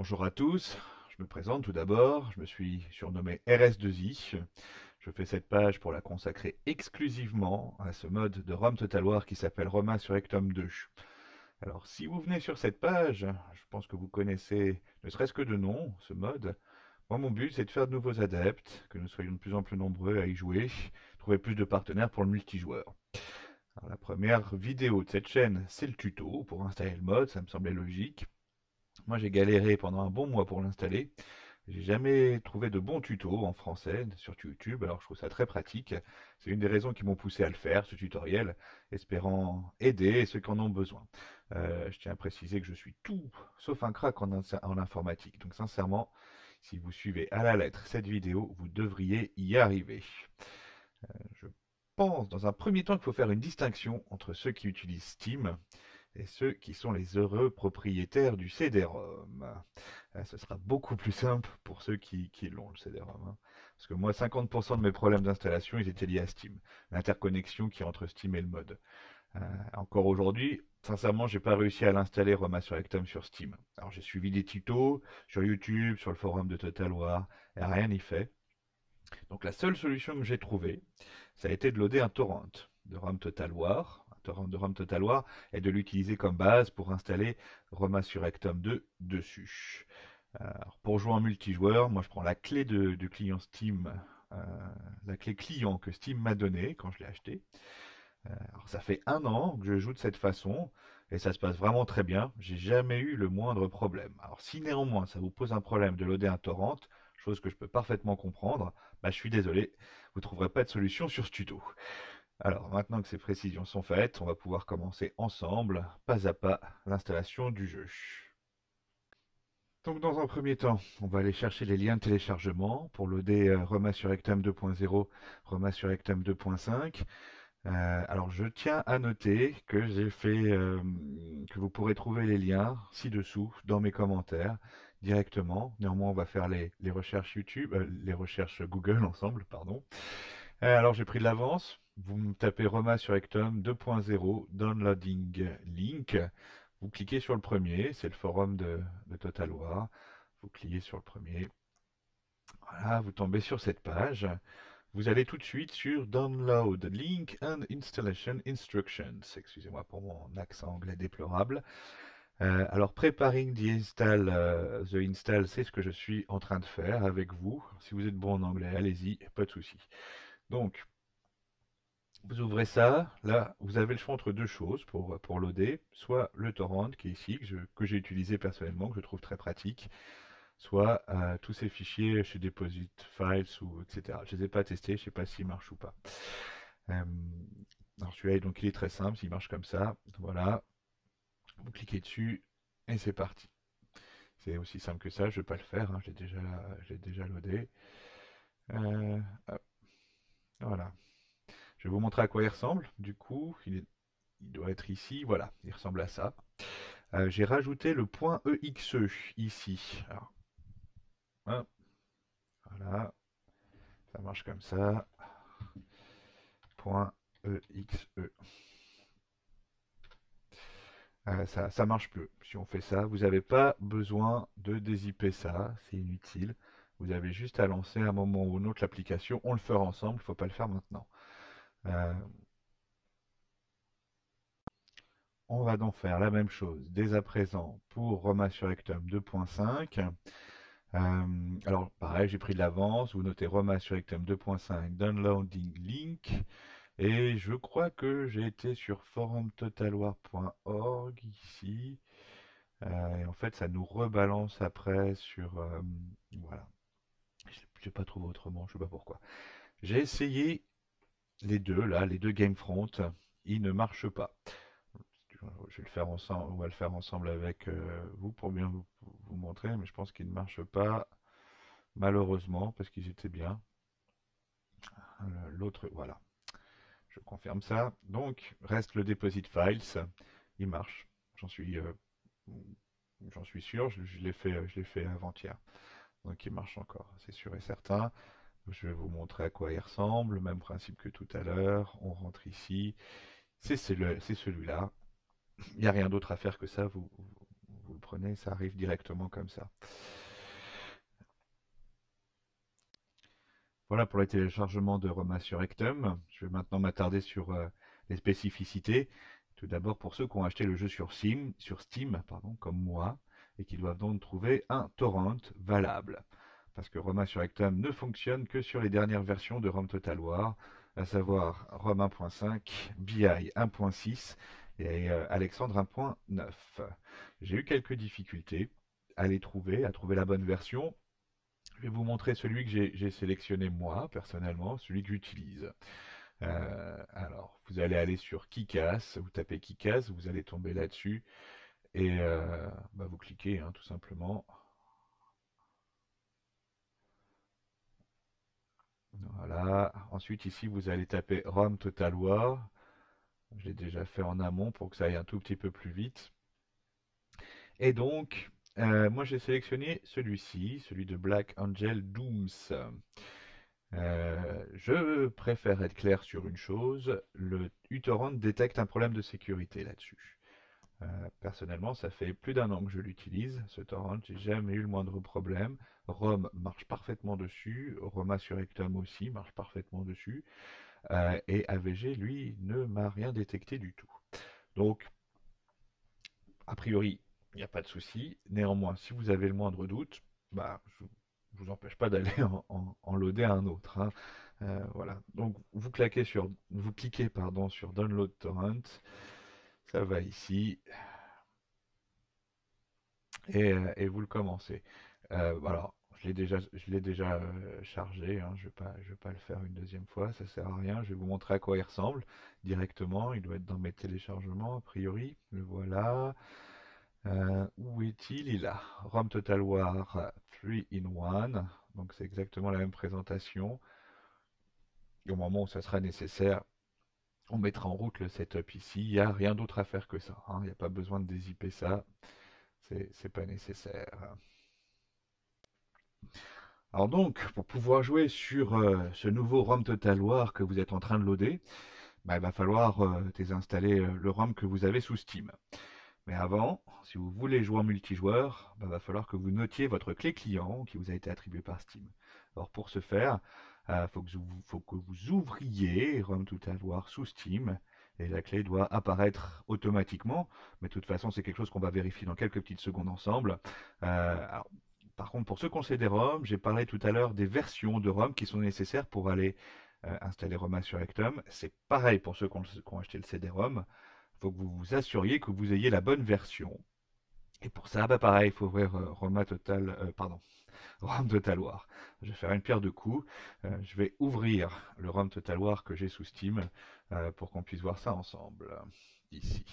Bonjour à tous, je me présente tout d'abord, je me suis surnommé RS2I. Je fais cette page pour la consacrer exclusivement à ce mode de Rome Total War qui s'appelle Roma Surrectum 2. Alors si vous venez sur cette page, je pense que vous connaissez ne serait-ce que de nom ce mode. Moi mon but c'est de faire de nouveaux adeptes, que nous soyons de plus en plus nombreux à y jouer, trouver plus de partenaires pour le multijoueur. Alors, la première vidéo de cette chaîne c'est le tuto pour installer le mode, ça me semblait logique. Moi, j'ai galéré pendant un bon mois pour l'installer. J'ai jamais trouvé de bons tutos en français sur YouTube, alors je trouve ça très pratique. C'est une des raisons qui m'ont poussé à le faire, ce tutoriel, espérant aider ceux qui en ont besoin. Je tiens à préciser que je suis tout sauf un crack en informatique. Donc sincèrement, si vous suivez à la lettre cette vidéo, vous devriez y arriver. Je pense dans un premier temps qu'il faut faire une distinction entre ceux qui utilisent Steam et ceux qui sont les heureux propriétaires du CD-ROM. Ce sera beaucoup plus simple pour ceux qui l'ont, le CD-ROM, hein. Parce que moi, 50% de mes problèmes d'installation, ils étaient liés à Steam. L'interconnexion qui est entre Steam et le mode. Euh, Encore aujourd'hui, sincèrement, j'ai pas réussi à l'installer Roma Surrectum sur Steam. Alors j'ai suivi des tutos sur YouTube, sur le forum de Total War, et rien n'y fait. Donc la seule solution que j'ai trouvée, ça a été de loader un torrent de ROM Total War, un torrent de ROM Total War, et de l'utiliser comme base pour installer Roma Surrectum 2 dessus. Alors, pour jouer en multijoueur, moi je prends la clé du client Steam, euh, la clé client que Steam m'a donnée quand je l'ai acheté. Alors, ça fait un an que je joue de cette façon et ça se passe vraiment très bien. J'ai jamais eu le moindre problème. Alors si néanmoins ça vous pose un problème de loader un torrent, chose que je peux parfaitement comprendre, bah, je suis désolé, vous ne trouverez pas de solution sur ce tuto. Alors maintenant que ces précisions sont faites, on va pouvoir commencer ensemble, pas à pas, l'installation du jeu. Donc dans un premier temps, on va aller chercher les liens de téléchargement pour loader Roma Surrectum 2.0, Roma Surrectum 2.5. Alors je tiens à noter que j'ai fait, que vous pourrez trouver les liens ci-dessous dans mes commentaires directement. Néanmoins, on va faire les recherches YouTube, les recherches Google ensemble, pardon. Alors j'ai pris de l'avance. Vous me tapez Roma sur Ectum 2.0 Downloading Link. Vous cliquez sur le premier, c'est le forum de Total War. Vous cliquez sur le premier. Voilà, vous tombez sur cette page. Vous allez tout de suite sur Download Link and Installation Instructions. Excusez-moi pour mon accent anglais déplorable. Alors, Preparing the install, c'est ce que je suis en train de faire avec vous. Si vous êtes bon en anglais, allez-y, pas de souci. Donc, vous ouvrez ça. Là, vous avez le choix entre deux choses pour loader. Soit le torrent qui est ici, que j'ai utilisé personnellement, que je trouve très pratique. Soit tous ces fichiers chez Deposit Files ou etc. Je ne les ai pas testés, je ne sais pas s'ils marchent ou pas. Euh, alors celui-là, donc il est très simple, il marche comme ça. Voilà, vous cliquez dessus et c'est parti. C'est aussi simple que ça, je ne vais pas le faire, hein, j'ai déjà loadé. Hop, voilà. Je vais vous montrer à quoi il ressemble. Du coup, il doit être ici. Voilà, il ressemble à ça. J'ai rajouté le point .exe ici. Alors, hop, voilà, ça marche comme ça. Point .exe. Ça marche plus. Si on fait ça, vous n'avez pas besoin de dézipper ça, c'est inutile. Vous avez juste à lancer à un moment ou un autre l'application. On le fera ensemble, il ne faut pas le faire maintenant. Euh, on va donc faire la même chose dès à présent pour Roma Surrectum 2.5. Alors pareil, j'ai pris de l'avance. Vous notez Roma Surrectum 2.5 Downloading Link. Et je crois que j'ai été sur forumtotalwar.org ici. Et en fait, ça nous rebalance après sur. Voilà. Je n'ai pas trouvé autrement, je sais pas pourquoi. J'ai essayé les deux, là, les deux Gamefront. Ils ne marchent pas. Je vais le faire ensemble, on va le faire ensemble avec vous pour bien vous montrer, mais je pense qu'ils ne marchent pas, malheureusement, parce qu'ils étaient bien. L'autre, voilà. Je confirme ça. Donc, reste le Deposit Files. Il marche. J'en suis sûr. Je l'ai fait avant-hier. Donc, il marche encore. C'est sûr et certain. Je vais vous montrer à quoi il ressemble. Même principe que tout à l'heure. On rentre ici. C'est celui-là. Il n'y a rien d'autre à faire que ça. Vous prenez, ça arrive directement comme ça. Voilà pour le téléchargement de Roma sur Ectum. Je vais maintenant m'attarder sur les spécificités. Tout d'abord pour ceux qui ont acheté le jeu sur Steam, pardon, comme moi, et qui doivent donc trouver un torrent valable. Parce que Roma sur Ectum ne fonctionne que sur les dernières versions de ROM Total War, à savoir ROM 1.5, BI 1.6 et Alexandre 1.9. J'ai eu quelques difficultés à les trouver, à trouver la bonne version. Je vais vous montrer celui que j'ai sélectionné moi, personnellement, celui que j'utilise. Alors, vous allez aller sur Kikas, vous tapez Kikas, vous allez tomber là-dessus, et bah, vous cliquez, hein, tout simplement. Voilà. Ensuite, ici, vous allez taper ROM Total War. Je l'ai déjà fait en amont pour que ça aille un tout petit peu plus vite. Et donc, moi j'ai sélectionné celui-ci, celui de Black Angel Dooms. Je préfère être clair sur une chose, le uTorrent détecte un problème de sécurité là-dessus. Personnellement, ça fait plus d'un an que je l'utilise, ce torrent, j'ai jamais eu le moindre problème. ROM marche parfaitement dessus, Roma sur Ectum aussi marche parfaitement dessus, et AVG, lui, ne m'a rien détecté du tout. Donc, a priori, il n'y a pas de souci. Néanmoins, si vous avez le moindre doute, bah, je ne vous empêche pas d'aller en loader un autre, hein. Voilà. Donc vous cliquez pardon, sur Download Torrent. Ça va ici et vous le commencez. Alors, je l'ai déjà chargé, hein, je vais pas le faire une deuxième fois, ça sert à rien. Je vais vous montrer à quoi il ressemble directement. Il doit être dans mes téléchargements a priori. Le voilà. Où est-il? Il est là. ROM Total War 3 in 1. Donc c'est exactement la même présentation. Et au moment où ça sera nécessaire, on mettra en route le setup ici. Il n'y a rien d'autre à faire que ça, hein. Il n'y a pas besoin de dézipper ça. C'est pas nécessaire. Alors donc, pour pouvoir jouer sur ce nouveau ROM Total War que vous êtes en train de loader, bah, il va falloir désinstaller le ROM que vous avez sous Steam. Mais avant, si vous voulez jouer en multijoueur, il va falloir que vous notiez votre clé client qui vous a été attribuée par Steam. Alors pour ce faire, il faut que vous ouvriez ROM Total War sous Steam et la clé doit apparaître automatiquement. Mais de toute façon, c'est quelque chose qu'on va vérifier dans quelques petites secondes ensemble. Alors, par contre, pour ceux qui ont CD-ROM, j'ai parlé tout à l'heure des versions de ROM qui sont nécessaires pour aller installer Roma sur Ectum. C'est pareil pour ceux qui ont acheté le CD-ROM. Il faut que vous vous assuriez que vous ayez la bonne version. Et pour ça, bah pareil, il faut ouvrir ROM Total War. Je vais faire une pierre deux coups. Je vais ouvrir le ROM Total War que j'ai sous Steam pour qu'on puisse voir ça ensemble. Ici.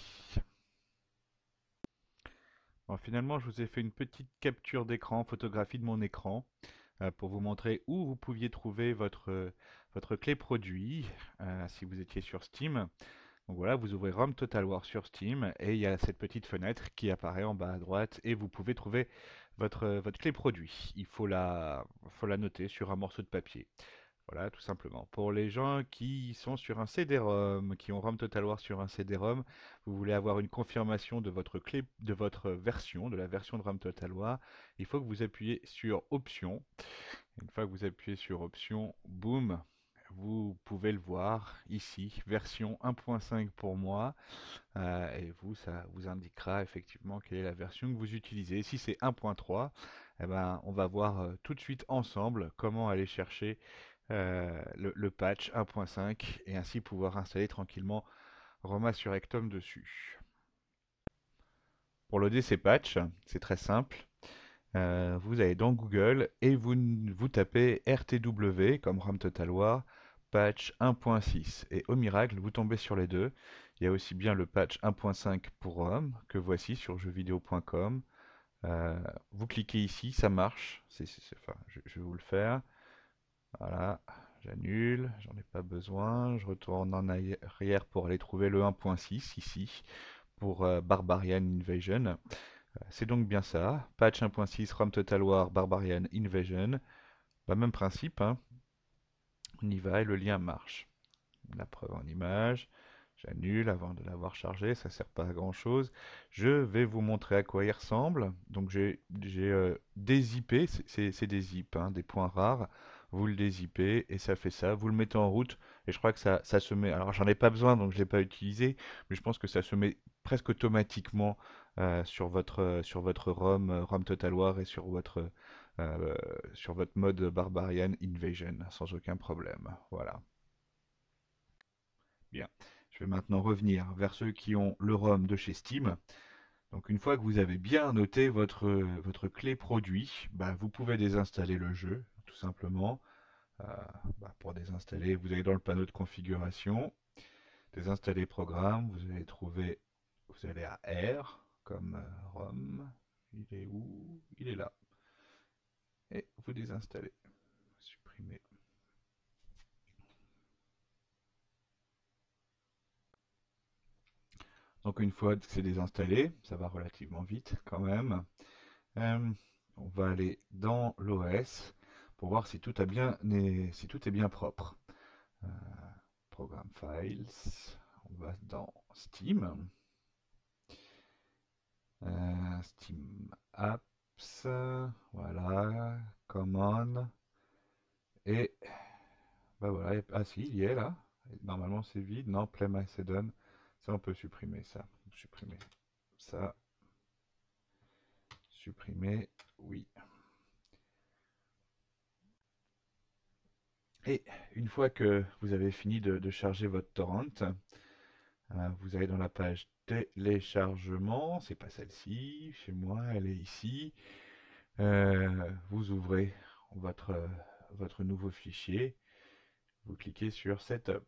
Bon, finalement, je vous ai fait une petite capture d'écran, photographie de mon écran, pour vous montrer où vous pouviez trouver votre clé produit si vous étiez sur Steam. Donc voilà, vous ouvrez ROM Total War sur Steam et il y a cette petite fenêtre qui apparaît en bas à droite et vous pouvez trouver votre clé produit. Faut la noter sur un morceau de papier. Voilà, tout simplement. Pour les gens qui sont sur un CD-ROM, qui ont ROM Total War sur un CD-ROM, vous voulez avoir une confirmation de votre clé, de votre version, de la version de ROM Total War, il faut que vous appuyez sur Options. Une fois que vous appuyez sur Options, boum, vous pouvez le voir ici, version 1.5 pour moi, et vous, ça vous indiquera effectivement quelle est la version que vous utilisez. Si c'est 1.3, eh ben, on va voir tout de suite ensemble comment aller chercher le patch 1.5 et ainsi pouvoir installer tranquillement Roma sur Ectom dessus. Pour loader ces patchs, c'est très simple. Vous allez dans Google et vous tapez RTW comme ROM Total War patch 1.6 et au miracle vous tombez sur les deux. Il y a aussi bien le patch 1.5 pour ROM que voici sur jeuxvideo.com. Vous cliquez ici, ça marche. Enfin, je vais vous le faire. Voilà, j'annule, j'en ai pas besoin. Je retourne en arrière pour aller trouver le 1.6 ici pour Barbarian Invasion. C'est donc bien ça. Patch 1.6 ROM Total War Barbarian Invasion. Bah, même principe, hein. On y va et le lien marche. La preuve en image. J'annule avant de l'avoir chargé, ça sert pas à grand chose. Je vais vous montrer à quoi il ressemble. Donc j'ai dézippé, c'est des zips, hein, des points rares. Vous le dézippez et ça fait ça. Vous le mettez en route et je crois que ça se met. Alors j'en ai pas besoin donc je l'ai pas utilisé, mais je pense que ça se met presque automatiquement sur votre ROM, ROM Total War et euh, sur votre mode Barbarian Invasion sans aucun problème. Voilà. Bien. Je vais maintenant revenir vers ceux qui ont le ROM de chez Steam. Donc une fois que vous avez bien noté votre clé produit, bah, vous pouvez désinstaller le jeu, tout simplement. Euh, pour désinstaller, vous allez dans le panneau de configuration, désinstaller programme, vous allez trouver, vous allez à R comme ROM. Il est où? Il est là. Et vous désinstallez. Supprimer. Donc une fois que c'est désinstallé, ça va relativement vite quand même. Euh, on va aller dans l'OS pour voir si tout, si tout est bien propre. Euh, Programme Files, on va dans Steam, Steam Apps, voilà, Common, et bah voilà, ah si, il y est là. Normalement c'est vide, non, Play Macedon, ça on peut supprimer ça, ça, supprimer, oui. Et une fois que vous avez fini de charger votre torrent, vous allez dans la page téléchargement, c'est pas celle-ci, chez moi, elle est ici. Vous ouvrez votre, votre nouveau fichier, vous cliquez sur Setup,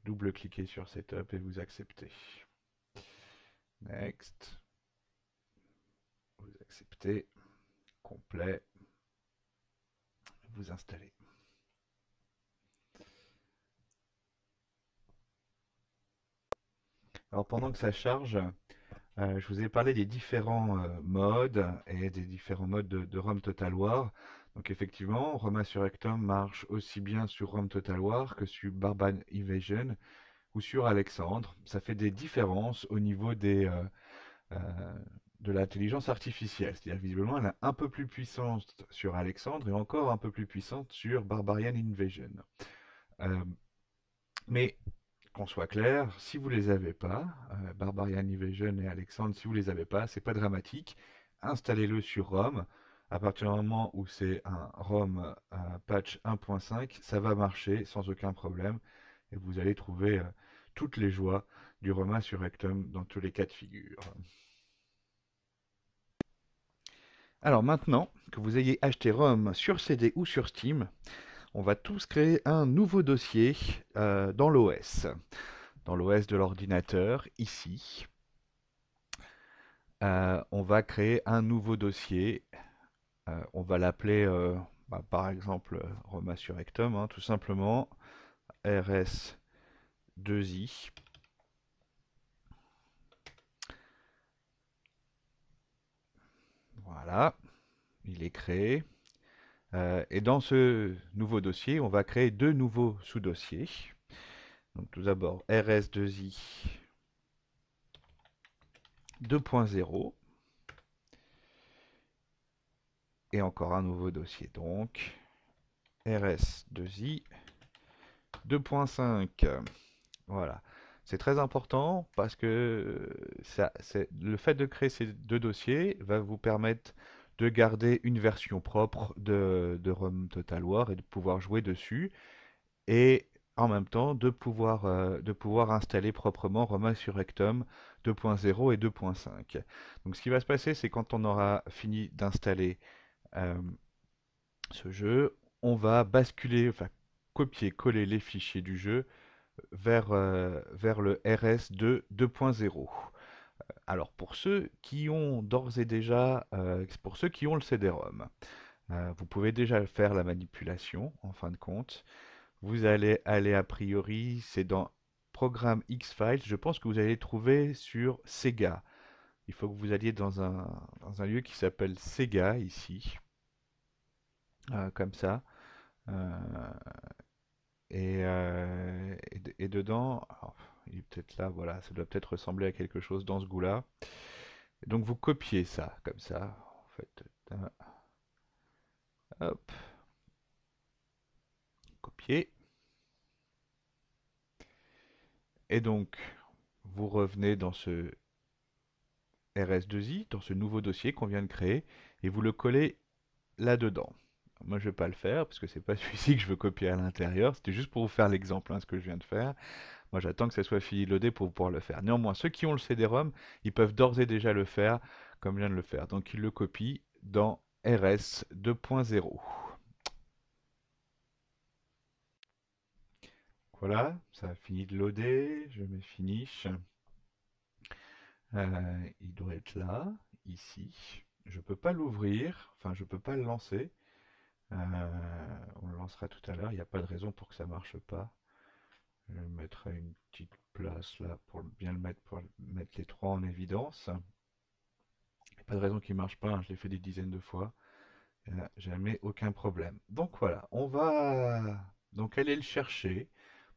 double-cliquez sur Setup et vous acceptez. Next, vous acceptez, complet, vous installez. Alors pendant que ça charge, je vous ai parlé des différents modes et des différents modes de ROM Total War. Donc effectivement, Roma Surrectum marche aussi bien sur ROM Total War que sur Barbarian Invasion ou sur Alexandre. Ça fait des différences au niveau euh, de l'intelligence artificielle. C'est-à-dire visiblement, elle est un peu plus puissante sur Alexandre et encore un peu plus puissante sur Barbarian Invasion. Euh, mais qu'on soit clair, si vous les avez pas, Barbarian Invasion et Alexandre, si vous les avez pas, c'est pas dramatique. Installez-le sur ROM. À partir du moment où c'est un ROM patch 1.5, ça va marcher sans aucun problème et vous allez trouver toutes les joies du Roma sur Rectum dans tous les cas de figure. Alors maintenant que vous ayez acheté ROM sur CD ou sur Steam, on va tous créer un nouveau dossier dans l'OS. Dans l'OS de l'ordinateur, ici, on va créer un nouveau dossier. On va l'appeler, par exemple, Roma sur Rectum, hein, tout simplement, rs2i. Voilà, il est créé. Et dans ce nouveau dossier, on va créer deux nouveaux sous-dossiers. Donc tout d'abord rs2i 2.0 et encore un nouveau dossier donc rs2i 2.5. Voilà. C'est très important parce que le fait de créer ces deux dossiers va vous permettre de garder une version propre de ROM Total War et de pouvoir jouer dessus et en même temps de pouvoir installer proprement ROM Insurrectum 2.0 et 2.5. Donc ce qui va se passer, c'est quand on aura fini d'installer euh, ce jeu, on va basculer, enfin copier-coller les fichiers du jeu vers le RS2 2.0. Alors pour ceux qui ont d'ores et déjà, pour ceux qui ont le CD-ROM, vous pouvez déjà faire la manipulation en fin de compte. Vous allez aller a priori, c'est dans Programme X-Files, je pense que vous allez trouver sur Sega. Il faut que vous alliez dans un lieu qui s'appelle Sega ici, comme ça. Euh, et dedans, alors, il est peut-être là, voilà, ça doit peut-être ressembler à quelque chose dans ce goût-là. Et donc vous copiez ça, comme ça, en fait. Hop, copier. Et donc, vous revenez dans ce RS2i, dans ce nouveau dossier qu'on vient de créer, et vous le collez là-dedans. Moi, je ne vais pas le faire, parce que c'est pas celui-ci que je veux copier à l'intérieur. C'était juste pour vous faire l'exemple, hein, ce que je viens de faire. Moi, j'attends que ça soit fini de loader pour pouvoir le faire. Néanmoins, ceux qui ont le CD-ROM, ils peuvent d'ores et déjà le faire, comme je viens de le faire. Donc, ils le copient dans RS 2.0. Voilà, ça a fini de loader. Je mets Finish. Il doit être là, ici. Je peux pas l'ouvrir, enfin, je peux pas le lancer. On le lancera tout à l'heure. Il n'y a pas de raison pour que ça marche pas. Je mettrai une petite place là pour bien le mettre, pour mettre les trois en évidence. Il n'y a pas de raison qu'il ne marche pas, hein, je l'ai fait des dizaines de fois. Jamais aucun problème. Donc voilà, on va donc aller le chercher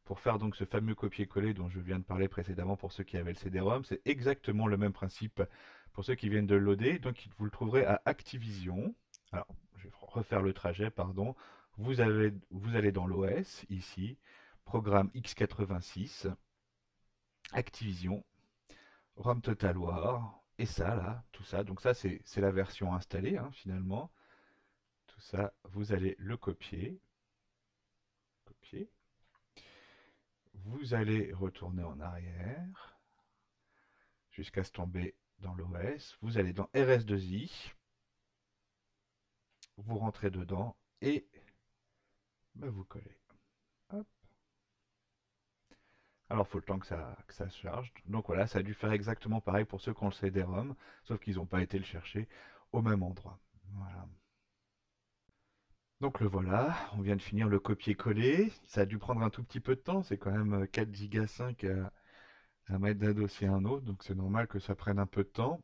pour faire donc ce fameux copier-coller dont je viens de parler précédemment pour ceux qui avaient le CD-ROM. C'est exactement le même principe pour ceux qui viennent de le loader. Donc vous le trouverez à Activision. Alors, je vais refaire le trajet, pardon. Vous allez dans l'OS, ici, programme x86, Activision, ROM Total War, et ça là, tout ça. Donc ça c'est la version installée, hein, finalement. Tout ça, vous allez le copier. Copier. Vous allez retourner en arrière jusqu'à se tomber dans l'OS. Vous allez dans RS2i. Vous rentrez dedans et bah, vous collez. Hop. Alors, il faut le temps que ça se charge. Donc voilà, ça a dû faire exactement pareil pour ceux qui ont le CD-ROM, sauf qu'ils n'ont pas été le chercher au même endroit. Voilà. Donc le voilà, on vient de finir le copier-coller. Ça a dû prendre un tout petit peu de temps, c'est quand même 4 Go 5 à mettre d'un dossier à un autre, donc c'est normal que ça prenne un peu de temps.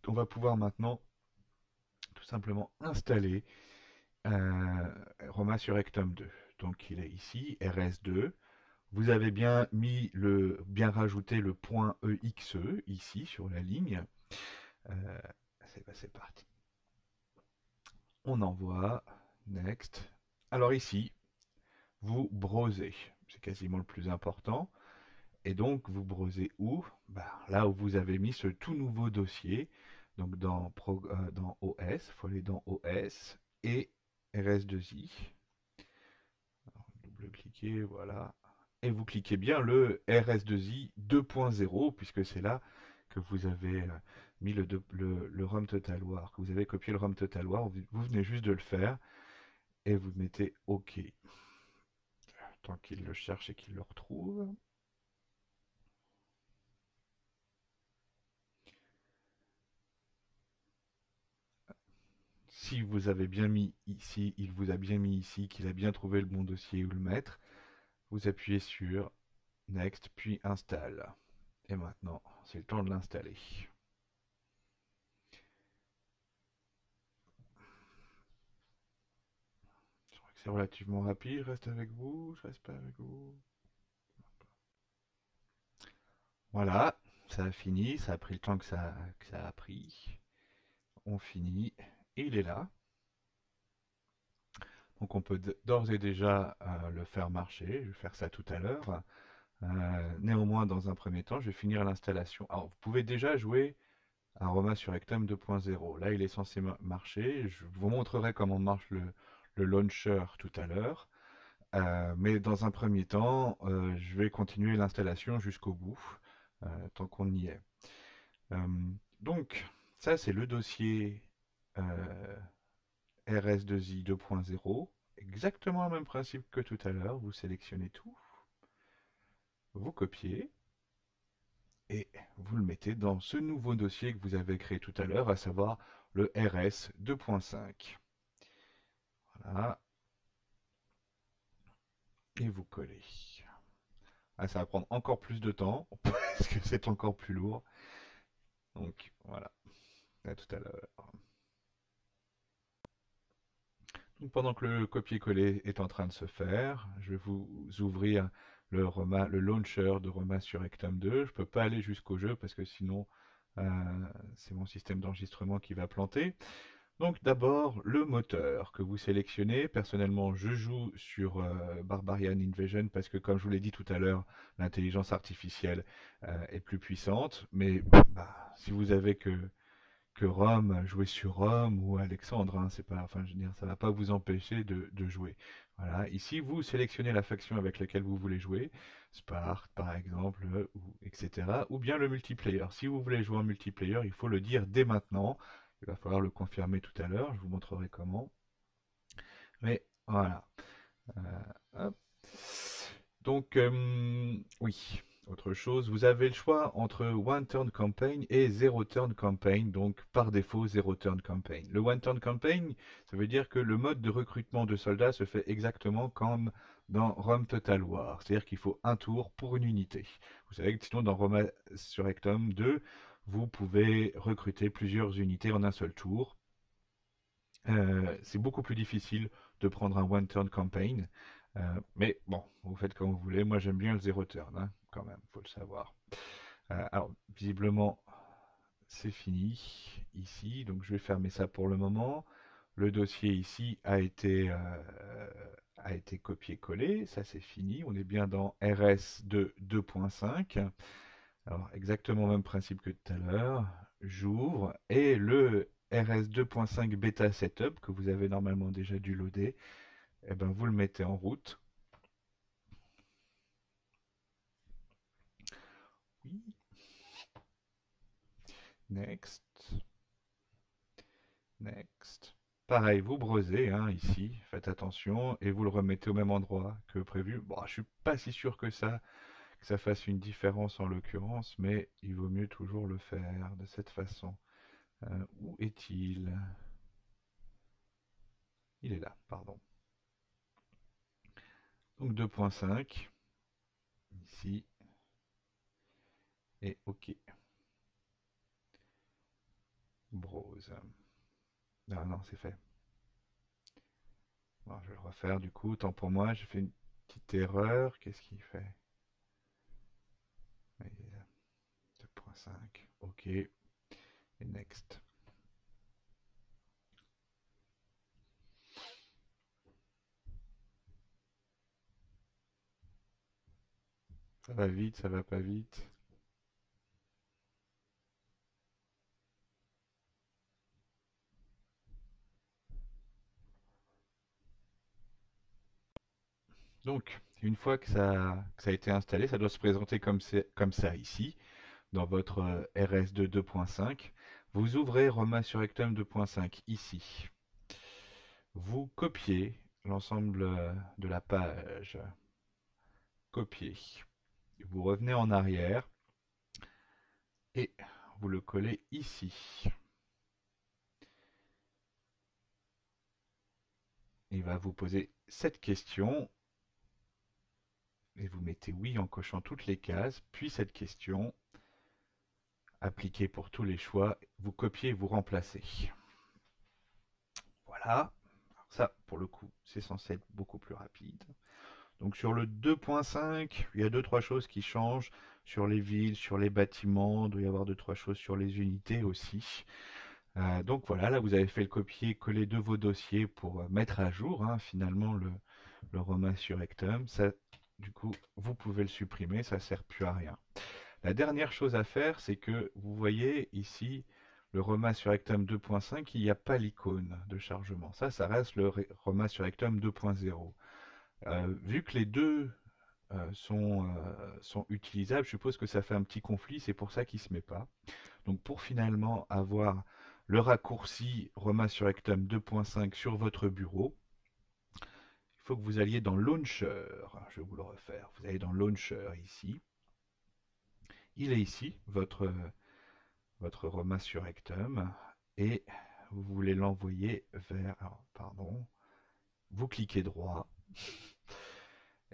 On va pouvoir maintenant tout simplement installer Roma sur Ectom 2. Donc il est ici, RS2. Vous avez bien rajouté le point EXE ici sur la ligne. Euh, c'est parti. On envoie, next. Alors ici, vous browsez. C'est quasiment le plus important. Et donc, vous browsez où? Bah, là où vous avez mis ce tout nouveau dossier. Donc, dans OS, il faut aller dans OS et RS2i. Double-cliquez, voilà. Et vous cliquez bien le RS2i 2.0, puisque c'est là que vous avez mis le ROM Total War, que vous avez copié le ROM Total War. Vous venez juste de le faire et vous mettez OK. Tant qu'il le cherche et qu'il le retrouve. Si vous avez bien mis ici, il vous a bien mis ici, qu'il a bien trouvé le bon dossier où le mettre, vous appuyez sur Next, puis Install. Et maintenant, c'est le temps de l'installer. Je crois que c'est relativement rapide, je reste avec vous, je reste pas avec vous. Voilà, ça a fini, ça a pris le temps que ça a pris. On finit, et il est là. Donc on peut d'ores et déjà le faire marcher, je vais faire ça tout à l'heure. Néanmoins, dans un premier temps, je vais finir l'installation. Alors, vous pouvez déjà jouer à Roma sur Ectom 2.0. Là, il est censé marcher. Je vous montrerai comment marche le launcher tout à l'heure. Mais dans un premier temps, je vais continuer l'installation jusqu'au bout, tant qu'on y est. Euh, donc, ça, c'est le dossier RS2i 2.0. Exactement le même principe que tout à l'heure. Vous sélectionnez tout, vous copiez et vous le mettez dans ce nouveau dossier que vous avez créé tout à l'heure, à savoir le RS 2.5. Voilà, et vous collez. Ah, ça va prendre encore plus de temps, parce que c'est encore plus lourd. Donc voilà, à tout à l'heure. Donc, pendant que le copier-coller est en train de se faire, je vais vous ouvrir le launcher de Roma sur Ectom 2. Je peux pas aller jusqu'au jeu parce que sinon c'est mon système d'enregistrement qui va planter. Donc d'abord le moteur que vous sélectionnez. Personnellement, je joue sur Barbarian Invasion parce que comme je vous l'ai dit tout à l'heure, l'intelligence artificielle est plus puissante. Mais bah, si vous avez que Rome, jouer sur Rome ou Alexandre, hein, c'est pas, enfin, je veux dire, ça va pas vous empêcher de jouer. Voilà. Ici, vous sélectionnez la faction avec laquelle vous voulez jouer, Sparte par exemple, ou, etc. Ou bien le multiplayer. Si vous voulez jouer en multiplayer, il faut le dire dès maintenant. Il va falloir le confirmer tout à l'heure, je vous montrerai comment. Mais voilà. Hop. Donc, oui, autre chose, vous avez le choix entre One Turn Campaign et Zero Turn Campaign, donc par défaut Zero Turn Campaign. Le One Turn Campaign, ça veut dire que le mode de recrutement de soldats se fait exactement comme dans Rome Total War, c'est-à-dire qu'il faut un tour pour une unité. Vous savez que sinon dans Roma Surrectum 2, vous pouvez recruter plusieurs unités en un seul tour. C'est beaucoup plus difficile de prendre un One Turn Campaign. Mais bon, vous faites comme vous voulez. Moi, j'aime bien le zéro turn, hein, quand même, faut le savoir. Alors, visiblement, c'est fini ici. Donc, je vais fermer ça pour le moment. Le dossier ici a été copié-collé. Ça, c'est fini. On est bien dans RS2 2.5. Alors, exactement le même principe que tout à l'heure. J'ouvre et le RS 2.5 bêta setup que vous avez normalement déjà dû loader, eh ben, vous le mettez en route. Oui. Next. Next. Pareil, vous brosez hein, ici, faites attention, et vous le remettez au même endroit que prévu. Bon, je suis pas si sûr que ça fasse une différence en l'occurrence, mais il vaut mieux toujours le faire de cette façon. Où est-il? Il est là, pardon. Donc 2.5, ici, et OK. Browse. Ah non, c'est fait. Bon, je vais le refaire du coup. Tant pour moi, j'ai fait une petite erreur. Qu'est-ce qu'il fait? 2.5. OK. Et next. Ça va vite, ça va pas vite. Donc, une fois que ça a été installé, ça doit se présenter comme ça ici, dans votre RS2 2.5. Vous ouvrez Roma sur Ectum 2.5 ici. Vous copiez l'ensemble de la page. Copier. Vous revenez en arrière et vous le collez ici. Il va vous poser cette question et vous mettez oui en cochant toutes les cases, puis cette question, appliquée pour tous les choix, vous copiez et vous remplacez. Voilà, alors ça pour le coup c'est censé être beaucoup plus rapide. Donc sur le 2.5, il y a deux trois choses qui changent sur les villes, sur les bâtiments, il doit y avoir deux trois choses sur les unités aussi. Donc voilà, là vous avez fait le copier-coller de vos dossiers pour mettre à jour hein, finalement le Roma sur Ectum. Ça, du coup, vous pouvez le supprimer, ça ne sert plus à rien. La dernière chose à faire, c'est que vous voyez ici le Roma sur Ectum 2.5, il n'y a pas l'icône de chargement. Ça reste le Roma sur Ectum 2.0. Vu que les deux sont utilisables, je suppose que ça fait un petit conflit, c'est pour ça qu'il ne se met pas. Donc pour finalement avoir le raccourci Roma sur Ectum 2.5 sur votre bureau, il faut que vous alliez dans Launcher. Je vais vous le refaire. Vous allez dans Launcher ici. Il est ici, votre Roma sur Ectum. Et vous voulez l'envoyer vers... Alors, pardon. Vous cliquez droit.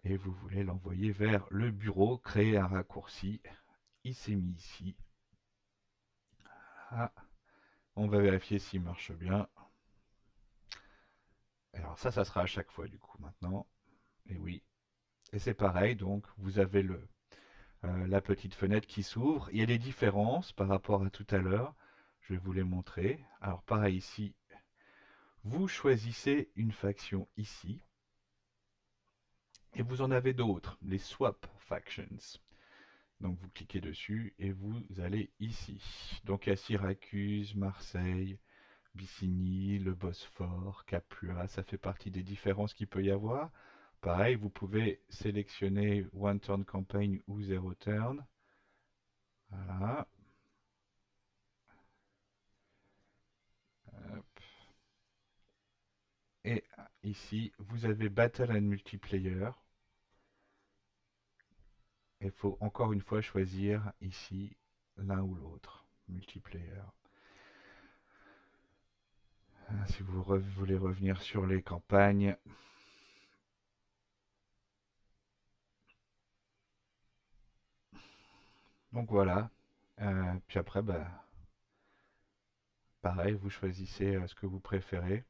Et vous voulez l'envoyer vers le bureau. Créer un raccourci. Il s'est mis ici. Ah, on va vérifier s'il marche bien. Alors ça sera à chaque fois du coup maintenant. Et oui, Et c'est pareil, donc vous avez la petite fenêtre qui s'ouvre. Il y a des différences par rapport à tout à l'heure. Je vais vous les montrer. Alors pareil ici, vous choisissez une faction ici. Et vous en avez d'autres, les swap factions. Donc vous cliquez dessus et vous allez ici. Donc il y a Syracuse, Marseille, Bicigny, le Bosphore, Capua, ça fait partie des différences qu'il peut y avoir. Pareil, vous pouvez sélectionner One Turn Campaign ou Zero Turn. Voilà. Et ici, vous avez Battle and Multiplayer. Il faut encore une fois choisir ici l'un ou l'autre. Multiplayer. Si vous voulez revenir sur les campagnes, donc voilà. Puis après, bah, pareil, vous choisissez ce que vous préférez.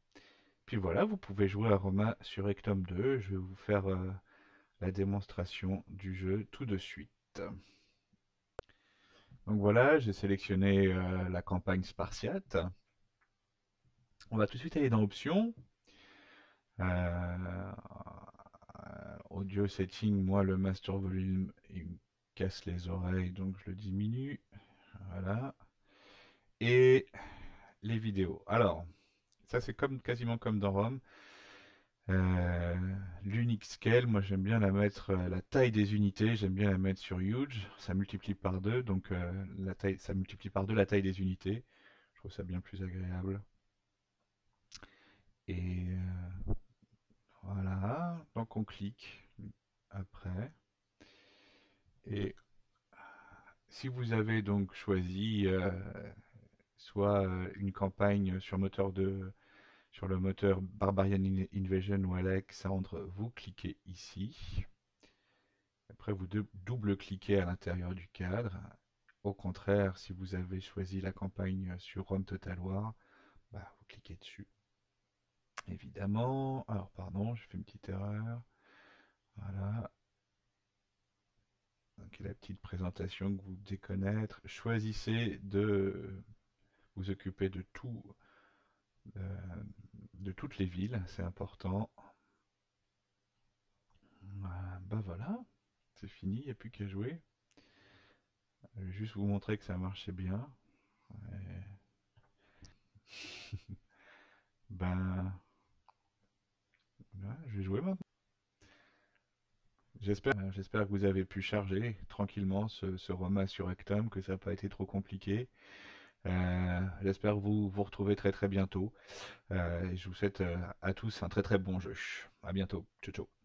Puis voilà, vous pouvez jouer à Roma sur Ectom 2. Je vais vous faire la démonstration du jeu tout de suite. Donc voilà, j'ai sélectionné la campagne spartiate. On va tout de suite aller dans Options. Euh, Audio setting, moi le master volume, il me casse les oreilles, donc je le diminue. Voilà. Et les vidéos. Alors, ça c'est comme quasiment comme dans Rome. Euh, L'unique scale, moi j'aime bien la mettre, la taille des unités, j'aime bien la mettre sur huge, ça multiplie par 2, donc la taille, ça multiplie par 2 la taille des unités. Je trouve ça bien plus agréable. Et voilà, donc on clique après. Et si vous avez donc choisi soit une campagne sur le moteur Barbarian Invasion ou Alexandre, vous cliquez ici. Après, vous double-cliquez à l'intérieur du cadre. Au contraire, si vous avez choisi la campagne sur Rome Total War, bah, vous cliquez dessus. Évidemment. Alors, pardon, j'ai fait une petite erreur. Voilà. Donc, la petite présentation que vous devez connaître. Choisissez de vous occuper euh, de toutes les villes, c'est important. Bah voilà, c'est fini, il n'y a plus qu'à jouer. Je vais juste vous montrer que ça marchait bien. Et ben, voilà, je vais jouer maintenant. J'espère que vous avez pu charger tranquillement ce Roma sur Ectum, que ça n'a pas été trop compliqué. J'espère vous retrouver très très bientôt. Et je vous souhaite à tous un très très bon jeu. À bientôt. Ciao ciao.